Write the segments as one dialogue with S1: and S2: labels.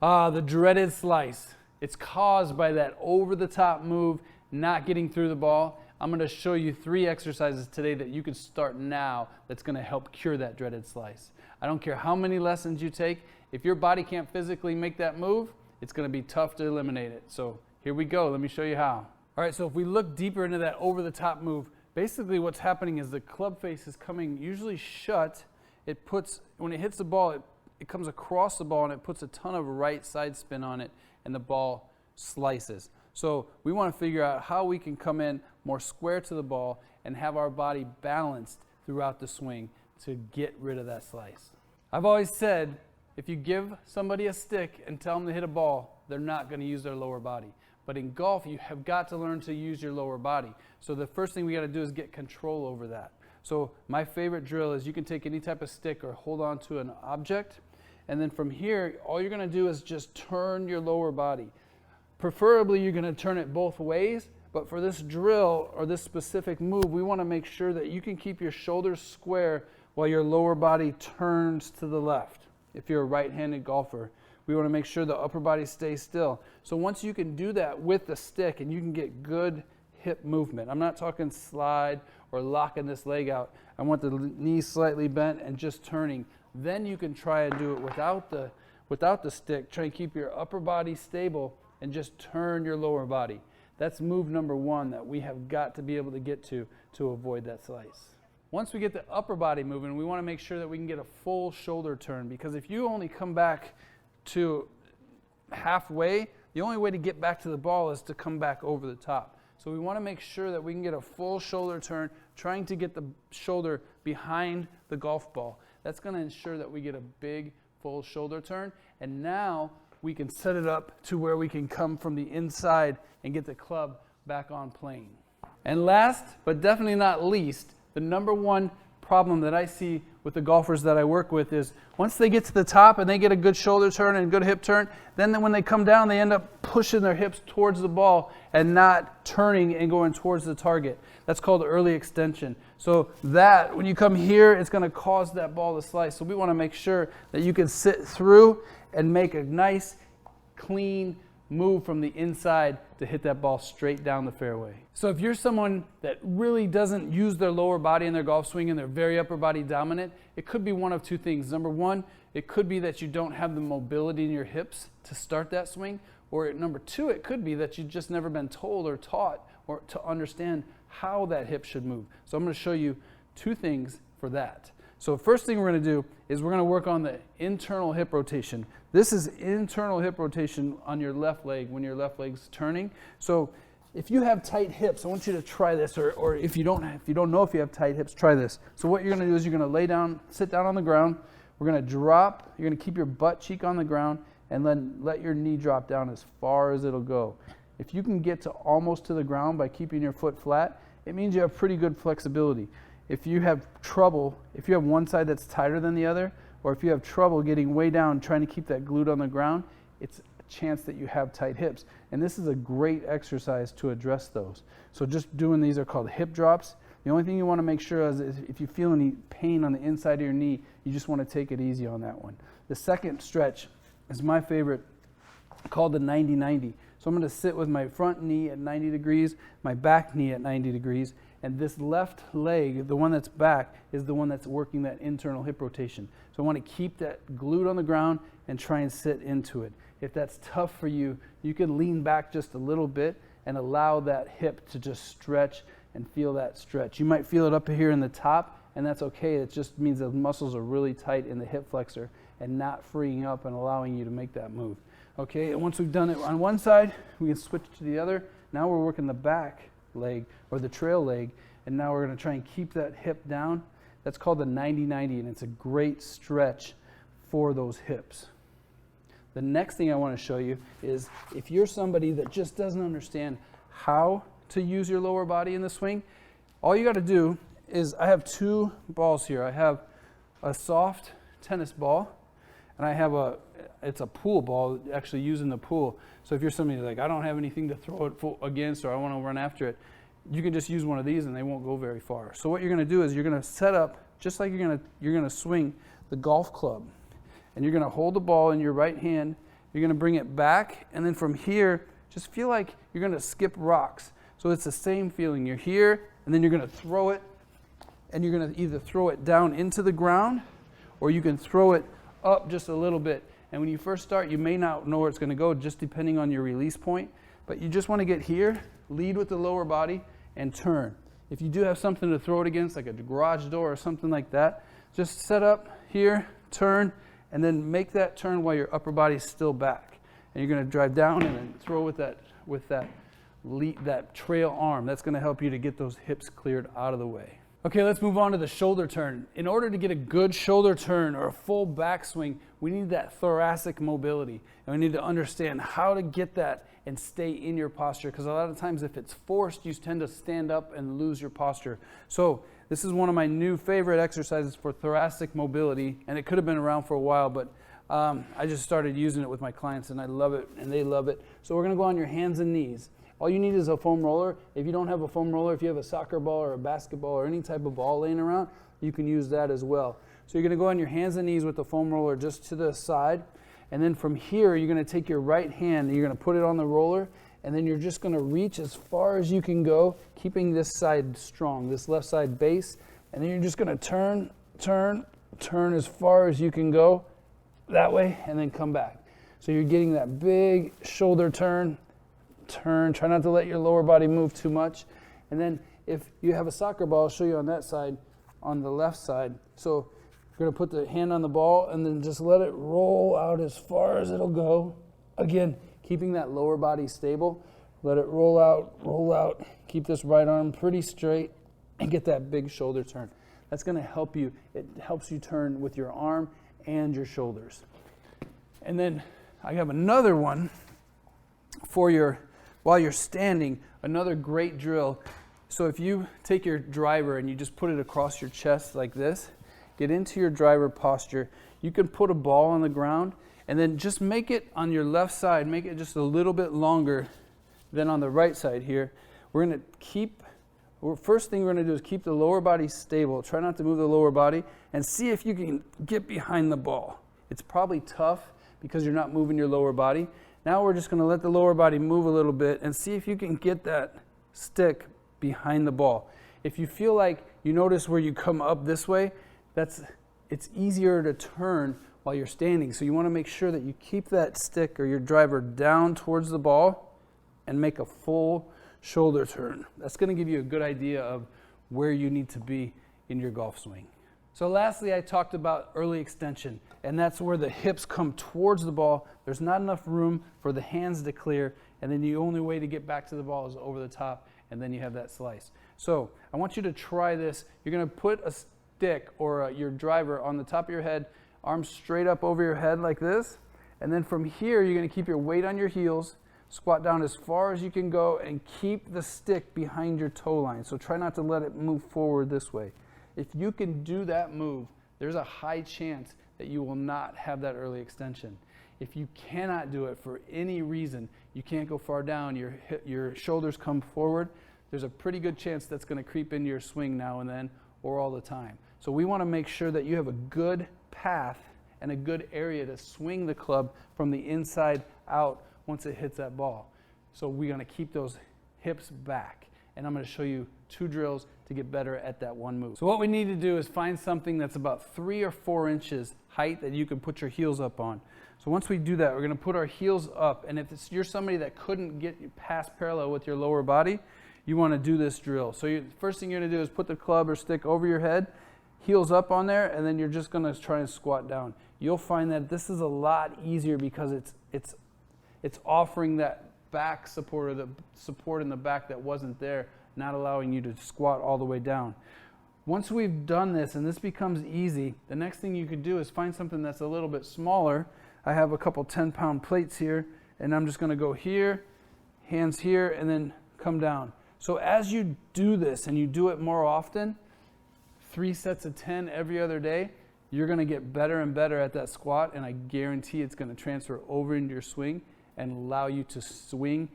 S1: The dreaded slice. It's caused by that over-the-top move, not getting through the ball. I'm going to show you 3 exercises today that you can start now that's going to help cure that dreaded slice. I don't care how many lessons you take. If your body can't physically make that move, it's going to be tough to eliminate it. So here we go. Let me show you how. All right, so if we look deeper into that over-the-top move, basically what's happening is the club face is coming usually shut. When it hits the ball, it comes across the ball and it puts a ton of right side spin on it, and the ball slices. So we want to figure out how we can come in more square to the ball and have our body balanced throughout the swing to get rid of that slice. I've always said, if you give somebody a stick and tell them to hit a ball, they're not going to use their lower body. But in golf, you have got to learn to use your lower body. So the first thing we got to do is get control over that. So my favorite drill is you can take any type of stick or hold on to an object, and then from here, all you're going to do is just turn your lower body. Preferably, you're going to turn it both ways, but for this drill or this specific move, we want to make sure that you can keep your shoulders square while your lower body turns to the left. If you're a right-handed golfer, we want to make sure the upper body stays still. So once you can do that with the stick and you can get good hip movement, I'm not talking slide or locking this leg out. I want the knees slightly bent and just turning. Then you can try and do it without the stick. Try and keep your upper body stable and just turn your lower body. That's move number 1 that we have got to be able to get to avoid that slice. Once we get the upper body moving, we want to make sure that we can get a full shoulder turn, because if you only come back to halfway, the only way to get back to the ball is to come back over the top. So we want to make sure that we can get a full shoulder turn, trying to get the shoulder behind the golf ball. That's going to ensure that we get a big full shoulder turn, and now we can set it up to where we can come from the inside and get the club back on plane. And last, but definitely not least, the number 1 problem that I see with the golfers that I work with is once they get to the top and they get a good shoulder turn and good hip turn, then when they come down, they end up pushing their hips towards the ball and not turning and going towards the target. That's called early extension. So that, when you come here, it's going to cause that ball to slice. So we want to make sure that you can sit through and make a nice, clean move from the inside to hit that ball straight down the fairway. So if you're someone that really doesn't use their lower body in their golf swing and they're very upper body dominant, it could be one of 2 things. Number 1, it could be that you don't have the mobility in your hips to start that swing, or number 2, it could be that you've just never been told or taught or to understand how that hip should move. So I'm going to show you 2 things for that. So first thing we're going to do is we're going to work on the internal hip rotation. This is internal hip rotation on your left leg when your left leg's turning. So if you have tight hips, I want you to try this, or if you don't know if you have tight hips, try this. So what you're going to do is you're going to lay down, sit down on the ground. We're going to drop. You're going to keep your butt cheek on the ground and then let your knee drop down as far as it'll go. If you can get to almost to the ground by keeping your foot flat, it means you have pretty good flexibility. If you have trouble, if you have one side that's tighter than the other, or if you have trouble getting way down trying to keep that glute on the ground, it's a chance that you have tight hips. And this is a great exercise to address those. So just doing these are called hip drops. The only thing you want to make sure is if you feel any pain on the inside of your knee, you just want to take it easy on that one. The second stretch is my favorite, called the 90-90. So I'm going to sit with my front knee at 90 degrees, my back knee at 90 degrees, and this left leg, the one that's back, is the one that's working that internal hip rotation. So I want to keep that glute on the ground and try and sit into it. If that's tough for you, you can lean back just a little bit and allow that hip to just stretch and feel that stretch. You might feel it up here in the top, and that's okay. It just means the muscles are really tight in the hip flexor and not freeing up and allowing you to make that move. Okay, and once we've done it on one side, we can switch to the other. Now we're working the back leg or the trail leg, and now we're going to try and keep that hip down. That's called the 90-90, and it's a great stretch for those hips. The next thing I want to show you is if you're somebody that just doesn't understand how to use your lower body in the swing, all you got to do is, I have 2 balls here. I have a soft tennis ball, and I have it's a pool ball, actually used in the pool. So if you're somebody like, I don't have anything to throw it against, or I want to run after it, you can just use one of these and they won't go very far. So what you're going to do is you're going to set up just like you're going to swing the golf club, and you're going to hold the ball in your right hand you're going to bring it back, and then from here, just feel like you're going to skip rocks. So it's the same feeling. You're here, and then you're going to throw it, and you're going to either throw it down into the ground, or you can throw it up just a little bit. And when you first start, you may not know where it's going to go, just depending on your release point. But you just want to get here, lead with the lower body, and turn. If you do have something to throw it against, like a garage door or something like that, just set up here, turn, and then make that turn while your upper body is still back. And you're going to drive down and then throw with that trail arm. That's going to help you to get those hips cleared out of the way. Okay, let's move on to the shoulder turn. In order to get a good shoulder turn or a full backswing, we need that thoracic mobility. And we need to understand how to get that and stay in your posture, because a lot of times if it's forced, you tend to stand up and lose your posture. So this is one of my new favorite exercises for thoracic mobility, and it could have been around for a while, but I just started using it with my clients, and I love it, and they love it. So we're going to go on your hands and knees. All you need is a foam roller. If you don't have a foam roller, if you have a soccer ball or a basketball or any type of ball laying around, you can use that as well. So you're going to go on your hands and knees with the foam roller just to the side. And then from here, you're going to take your right hand and you're going to put it on the roller. And then you're just going to reach as far as you can go, keeping this side strong, this left side base. And then you're just going to turn as far as you can go that way, and then come back. So you're getting that big shoulder turn. Try not to let your lower body move too much. And then if you have a soccer ball, I'll show you on that side, on the left side. So you're going to put the hand on the ball and then just let it roll out as far as it'll go. Again, keeping that lower body stable. Let it roll out. Keep this right arm pretty straight and get that big shoulder turn. That's going to help you. It helps you turn with your arm and your shoulders. And then I have another one for while you're standing, another great drill. So if you take your driver and you just put it across your chest like this, get into your driver posture. You can put a ball on the ground and then just make it on your left side, make it just a little bit longer than on the right side here. First thing we're going to do is keep the lower body stable. Try not to move the lower body and see if you can get behind the ball. It's probably tough because you're not moving your lower body. Now we're just going to let the lower body move a little bit and see if you can get that stick behind the ball. If you feel like you notice where you come up this way, it's easier to turn while you're standing. So you want to make sure that you keep that stick or your driver down towards the ball and make a full shoulder turn. That's going to give you a good idea of where you need to be in your golf swing. So lastly, I talked about early extension, and that's where the hips come towards the ball. There's not enough room for the hands to clear, and then the only way to get back to the ball is over the top, and then you have that slice. So I want you to try this. You're going to put a stick or your driver on the top of your head, arms straight up over your head like this, and then from here you're going to keep your weight on your heels, squat down as far as you can go, and keep the stick behind your toe line. So try not to let it move forward this way. If you can do that move, there's a high chance that you will not have that early extension. If you cannot do it for any reason, you can't go far down, your shoulders come forward, there's a pretty good chance that's going to creep into your swing now and then or all the time. So we want to make sure that you have a good path and a good area to swing the club from the inside out once it hits that ball. So we're going to keep those hips back. And I'm going to show you 2 drills to get better at that one move. So what we need to do is find something that's about 3 or 4 inches height that you can put your heels up on. So once we do that, we're going to put our heels up. And if you're somebody that couldn't get past parallel with your lower body, you want to do this drill. So the first thing you're going to do is put the club or stick over your head, heels up on there, and then you're just going to try and squat down. You'll find that this is a lot easier because it's offering that back support or the support in the back that wasn't there, not allowing you to squat all the way down. Once we've done this and this becomes easy, the next thing you could do is find something that's a little bit smaller. I have a couple 10-pound plates here, and I'm just going to go here, hands here, and then come down. So as you do this and you do it more often, 3 sets of 10 every other day, you're going to get better and better at that squat, and I guarantee it's going to transfer over into your swing and allow you to swing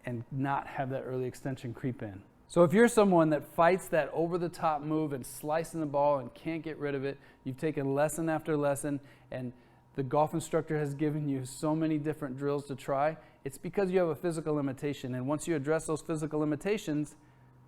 S1: and not have that early extension creep in. So if you're someone that fights that over-the-top move and slicing the ball and can't get rid of it, you've taken lesson after lesson, and the golf instructor has given you so many different drills to try, it's because you have a physical limitation. And once you address those physical limitations,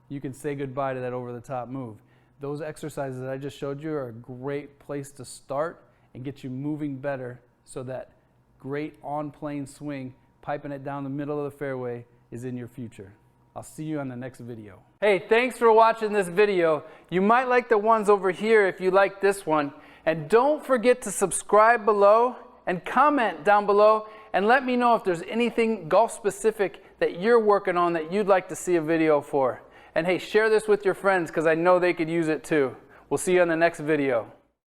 S1: you can say goodbye to that over-the-top move. Those exercises that I just showed you are a great place to start and get you moving better, so that great on-plane swing, piping it down the middle of the fairway, is in your future. I'll see you on the next video. Hey, thanks for watching this video. You might like the ones over here if you like this one. And don't forget to subscribe below and comment down below and let me know if there's anything golf specific that you're working on that you'd like to see a video for. And hey, share this with your friends because I know they could use it too. We'll see you on the next video.